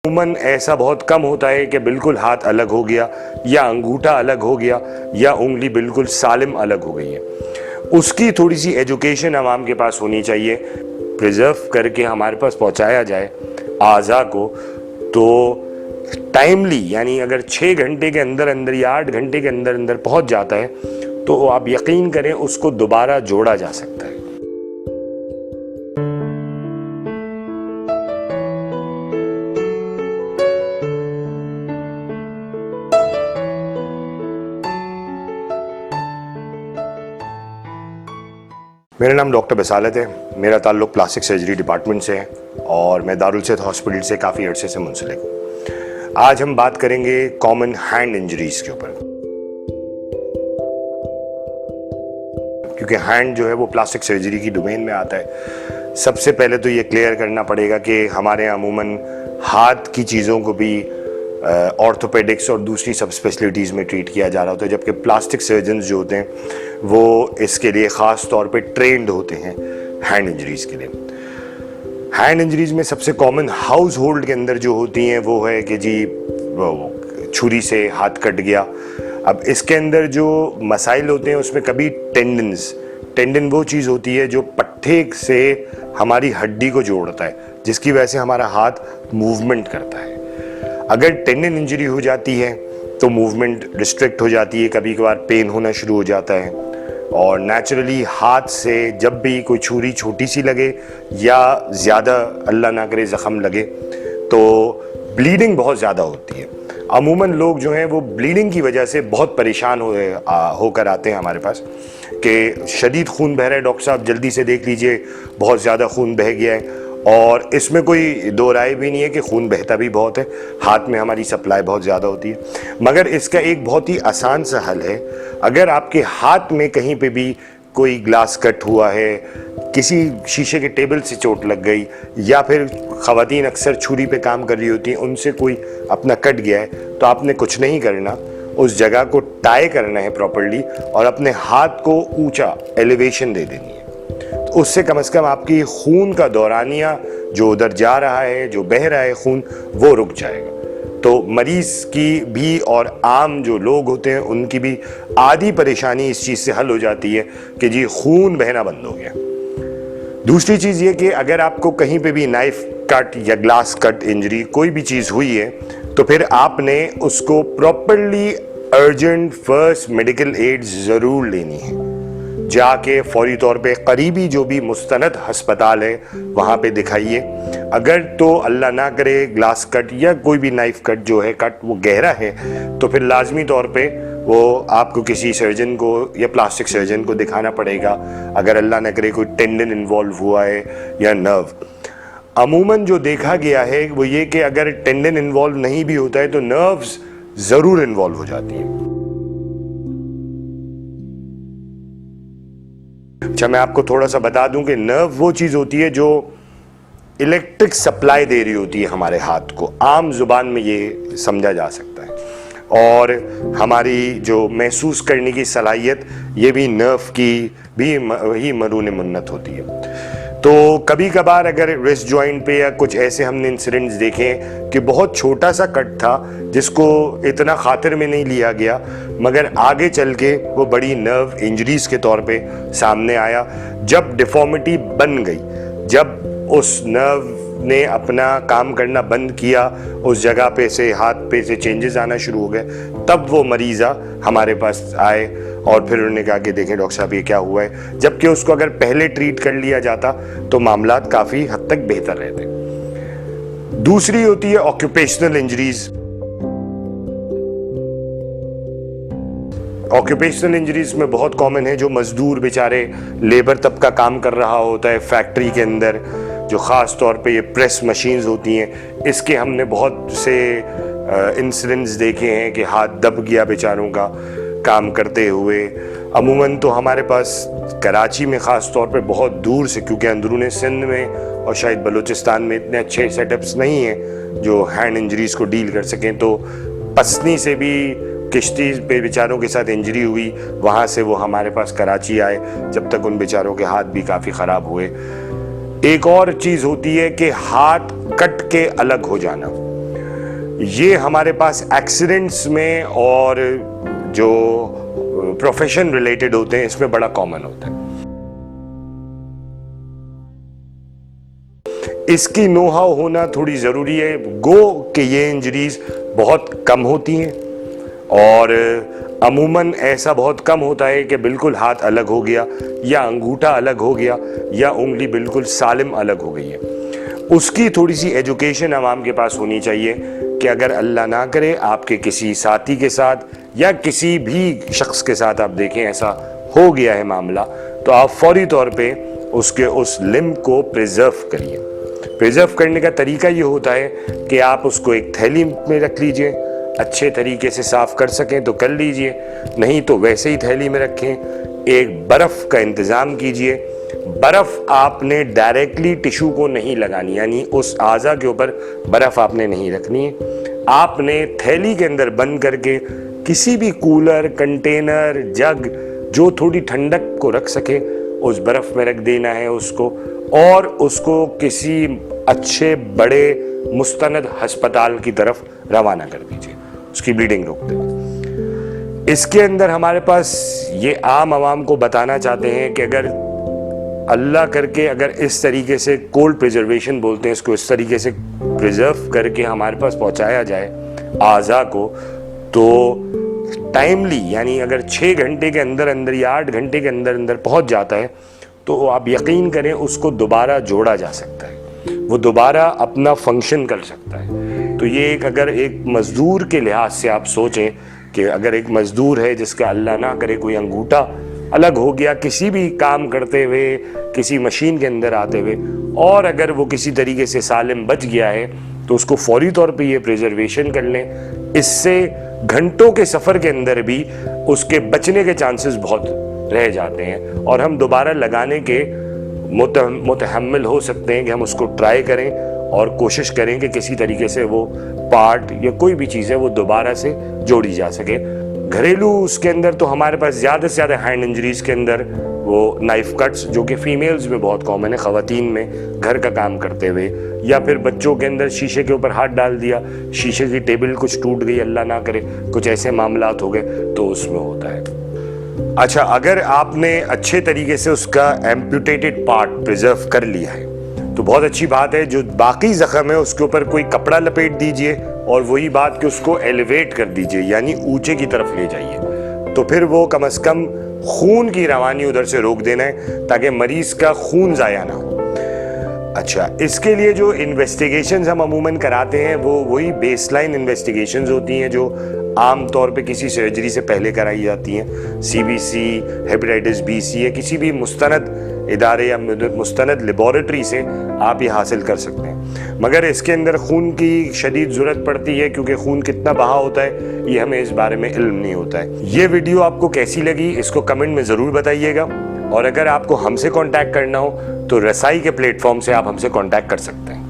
अमूमन ऐसा बहुत कम होता है कि बिल्कुल हाथ अलग हो गया या अंगूठा अलग हो गया या उंगली बिल्कुल सालिम अलग हो गई है। उसकी थोड़ी सी एजुकेशन आवाम के पास होनी चाहिए, प्रिजर्व करके हमारे पास पहुंचाया जाए आज़ा को। तो टाइमली यानी अगर 6 घंटे के अंदर अंदर या 8 घंटे के अंदर अंदर पहुंच जाता है तो आप यकीन करें उसको दोबारा जोड़ा जा सकता है। मेरा नाम डॉक्टर बसालत है। मेरा ताल्लुक़ प्लास्टिक सर्जरी डिपार्टमेंट से है और मैं दारुल सेहत हॉस्पिटल से काफ़ी अरसे से मुंसलिक हूँ। आज हम बात करेंगे कॉमन हैंड इंजरीज़ के ऊपर, क्योंकि हैंड जो है वो प्लास्टिक सर्जरी की डोमेन में आता है। सबसे पहले तो ये क्लियर करना पड़ेगा कि हमारे यहाँ अमूमन हाथ की चीज़ों को भी ऑर्थोपेडिक्स और दूसरी सब स्पेशलिटीज़ में ट्रीट किया जा रहा होता है, जबकि प्लास्टिक सर्जन्स जो होते हैं वो इसके लिए ख़ास तौर पे ट्रेंड होते हैं हैंड इंजरीज़ के लिए। हैंड इंजरीज़ में सबसे कॉमन हाउस होल्ड के अंदर जो होती हैं वो है कि जी छुरी से हाथ कट गया। अब इसके अंदर जो मसाइल होते हैं उसमें कभी टेंडन वो चीज़ होती है जो पट्टे से हमारी हड्डी को जोड़ता है, जिसकी वजह से हमारा हाथ मूवमेंट करता है। अगर टेंडन इंजरी हो जाती है तो मूवमेंट रिस्ट्रिक्ट हो जाती है, कभी कभार पेन होना शुरू हो जाता है और नेचुरली हाथ से जब भी कोई छुरी छोटी सी लगे या ज़्यादा अल्लाह ना करे ज़ख़म लगे तो ब्लीडिंग बहुत ज़्यादा होती है। अमूमन लोग जो हैं वो ब्लीडिंग की वजह से बहुत परेशान होकर आते हैं हमारे पास कि शदीद खून बह रहा है, डॉक्टर साहब जल्दी से देख लीजिए, बहुत ज़्यादा खून बह गया है। और इसमें कोई दो राय भी नहीं है कि खून बहता भी बहुत है, हाथ में हमारी सप्लाई बहुत ज़्यादा होती है। मगर इसका एक बहुत ही आसान सा हल है। अगर आपके हाथ में कहीं पे भी कोई ग्लास कट हुआ है, किसी शीशे के टेबल से चोट लग गई या फिर ख़वातीन अक्सर छुरी पे काम कर रही होती हैं, उनसे कोई अपना कट गया है, तो आपने कुछ नहीं करना, उस जगह को टाई करना है प्रॉपर्ली और अपने हाथ को ऊंचा एलिवेशन दे देनी है। तो उससे कम से कम आपकी खून का दौरानिया जो उधर जा रहा है, जो बह रहा है खून, वो रुक जाएगा। तो मरीज़ की भी और आम जो लोग होते हैं उनकी भी आधी परेशानी इस चीज़ से हल हो जाती है कि जी खून बहना बंद हो गया। दूसरी चीज़ ये कि अगर आपको कहीं पे भी नाइफ कट या ग्लास कट इंजरी कोई भी चीज़ हुई है तो फिर आपने उसको properly urgent first medical aid ज़रूर लेनी है। जाके फौरी तौर पे करीबी जो भी मुस्तनद हस्पताल है वहाँ पे दिखाइए। अगर तो अल्लाह ना करे ग्लास कट या कोई भी नाइफ कट जो है कट वो गहरा है तो फिर लाजमी तौर पे वो आपको किसी सर्जन को या प्लास्टिक सर्जन को दिखाना पड़ेगा। अगर अल्लाह ना करे कोई टेंडन इन्वॉल्व हुआ है या नर्व। अमूमन जो देखा गया है वो ये कि अगर टेंडन इन्वॉल्व नहीं भी होता है तो नर्व्स ज़रूर इन्वॉल्व हो जाती हैं। अच्छा, मैं आपको थोड़ा सा बता दूं कि नर्व वो चीज़ होती है जो इलेक्ट्रिक सप्लाई दे रही होती है हमारे हाथ को, आम जुबान में ये समझा जा सकता है। और हमारी जो महसूस करने की सलाहियत ये भी नर्व की भी ही मरून मुन्नत होती है। तो कभी कभार अगर रिस्ट जॉइंट पे या कुछ ऐसे हमने इंसिडेंट्स देखे कि बहुत छोटा सा कट था जिसको इतना खातिर में नहीं लिया गया, मगर आगे चल के वो बड़ी नर्व इंजरीज के तौर पे सामने आया। जब डिफॉर्मिटी बन गई, जब उस नर्व ने अपना काम करना बंद किया, उस जगह पे से हाथ पे से चेंजेस आना शुरू हो गए, तब वो मरीज़ा हमारे पास आए और फिर उन्होंने कहा कि देखें डॉक्टर साहब ये क्या हुआ है। जबकि उसको अगर पहले ट्रीट कर लिया जाता तो मामलात काफ़ी हद तक बेहतर रहते। दूसरी होती है ऑक्यूपेशनल इंजरीज। ऑक्यूपेशनल इंजरीज में बहुत कॉमन है, जो मजदूर बेचारे लेबर तबका काम कर रहा होता है फैक्ट्री के अंदर, जो ख़ास तौर पे ये प्रेस मशीन्स होती हैं, इसके हमने बहुत से इंसिडेंट्स देखे हैं कि हाथ दब गया बेचारों का काम करते हुए। अमूमन तो हमारे पास कराची में ख़ास तौर पे बहुत दूर से, क्योंकि अंदरूनी सिंध में और शायद बलूचिस्तान में इतने अच्छे सेटअप्स नहीं हैं जो हैंड इंजरीज़ को डील कर सकें, तो पसनी से भी किश्ती पे बेचारों के साथ इंजरी हुई, वहाँ से वो हमारे पास कराची आए, जब तक उन बेचारों के हाथ भी काफ़ी ख़राब हुए। एक और चीज़ होती है कि हाथ कट के अलग हो जाना। ये हमारे पास एक्सीडेंट्स में और जो प्रोफेशन रिलेटेड होते हैं इसमें बड़ा कॉमन होता है। इसकी नो हाउ होना थोड़ी ज़रूरी है। गो कि ये इंजरीज बहुत कम होती हैं और अमूमन ऐसा बहुत कम होता है कि बिल्कुल हाथ अलग हो गया या अंगूठा अलग हो गया या उंगली बिल्कुल सालिम अलग हो गई है। उसकी थोड़ी सी एजुकेशन आवाम के पास होनी चाहिए कि अगर अल्लाह ना करे आपके किसी साथी के साथ या किसी भी शख्स के साथ आप देखें ऐसा हो गया है मामला, तो आप फौरी तौर पे उसके उस लिम्ब को प्रिजर्व करिए। प्रिजर्व करने का तरीका ये होता है कि आप उसको एक थैली में रख लीजिए, अच्छे तरीके से साफ कर सकें तो कर लीजिए, नहीं तो वैसे ही थैली में रखें। एक बर्फ़ का इंतज़ाम कीजिए। बर्फ़ आपने डायरेक्टली टिश्यू को नहीं लगानी, यानी उस आज़ा के ऊपर बर्फ़ आपने नहीं रखनी है। आपने थैली के अंदर बंद करके किसी भी कूलर, कंटेनर, जग जो थोड़ी ठंडक को रख सके उस बर्फ़ में रख देना है उसको, और उसको किसी अच्छे बड़े मुस्तनद अस्पताल की तरफ रवाना कर दीजिए, उसकी ब्लीडिंग रोक दें। इसके अंदर हमारे पास ये आम आवाम को बताना चाहते हैं कि अगर अल्लाह करके अगर इस तरीके से कोल्ड प्रिजर्वेशन बोलते हैं इसको, इस तरीके से प्रिजर्व करके हमारे पास पहुंचाया जाए आज़ा को, तो टाइमली यानी अगर 6 घंटे के अंदर अंदर या 8 घंटे के अंदर अंदर पहुंच जाता है तो आप यकीन करें उसको दोबारा जोड़ा जा सकता है, वो दोबारा अपना फंक्शन कर सकता है। तो ये अगर एक मज़दूर के लिहाज से आप सोचें कि अगर एक मज़दूर है जिसका अल्लाह ना करे कोई अंगूठा अलग हो गया किसी भी काम करते हुए, किसी मशीन के अंदर आते हुए, और अगर वो किसी तरीके से सालिम बच गया है तो उसको फौरी तौर पे ये प्रिजर्वेशन कर लें। इससे घंटों के सफ़र के अंदर भी उसके बचने के चांसेस बहुत रह जाते हैं और हम दोबारा लगाने के मुतहम्मिल हो सकते हैं कि हम उसको ट्राई करें और कोशिश करें कि किसी तरीके से वो पार्ट या कोई भी चीज़ है वो दोबारा से जोड़ी जा सके। घरेलू उसके अंदर तो हमारे पास ज़्यादा से ज़्यादा हैंड इंजरीज़ के अंदर वो नाइफ कट्स जो कि फ़ीमेल्स में बहुत कॉमन है, ख़वातीन में घर का काम करते हुए, या फिर बच्चों के अंदर शीशे के ऊपर हाथ डाल दिया, शीशे की टेबल कुछ टूट गई, अल्लाह ना करे कुछ ऐसे मामलात हो गए तो उसमें होता है। अच्छा, अगर आपने अच्छे तरीके से उसका एम्पुटेटेड पार्ट प्रिजर्व कर लिया है तो बहुत अच्छी बात है। जो बाकी ज़ख्म है उसके ऊपर कोई कपड़ा लपेट दीजिए और वही बात कि उसको एलिवेट कर दीजिए, यानी ऊंचे की तरफ ले जाइए, तो फिर वो कम से कम खून की रवानी उधर से रोक देना है ताकि मरीज़ का खून ज़ाया ना हो। अच्छा, इसके लिए जो इन्वेस्टिगेशंस हम अमूमन कराते हैं वो वही बेसलाइन इन्वेस्टिगेशंस होती हैं जो आम तौर पे किसी सर्जरी से पहले कराई जाती हैं। CBC, हेपेटाइटिस B, C या किसी भी मुस्तनद इदारे या मुस्तनद लेबॉरेटरी से आप ये हासिल कर सकते हैं। मगर इसके अंदर खून की शदीद ज़रूरत पड़ती है क्योंकि खून कितना बहा होता है ये हमें इस बारे में इल्म नहीं होता है। ये वीडियो आपको कैसी लगी इसको कमेंट में ज़रूर बताइएगा, और अगर आपको हमसे कांटेक्ट करना हो तो रसाई के प्लेटफॉर्म से आप हमसे कांटेक्ट कर सकते हैं।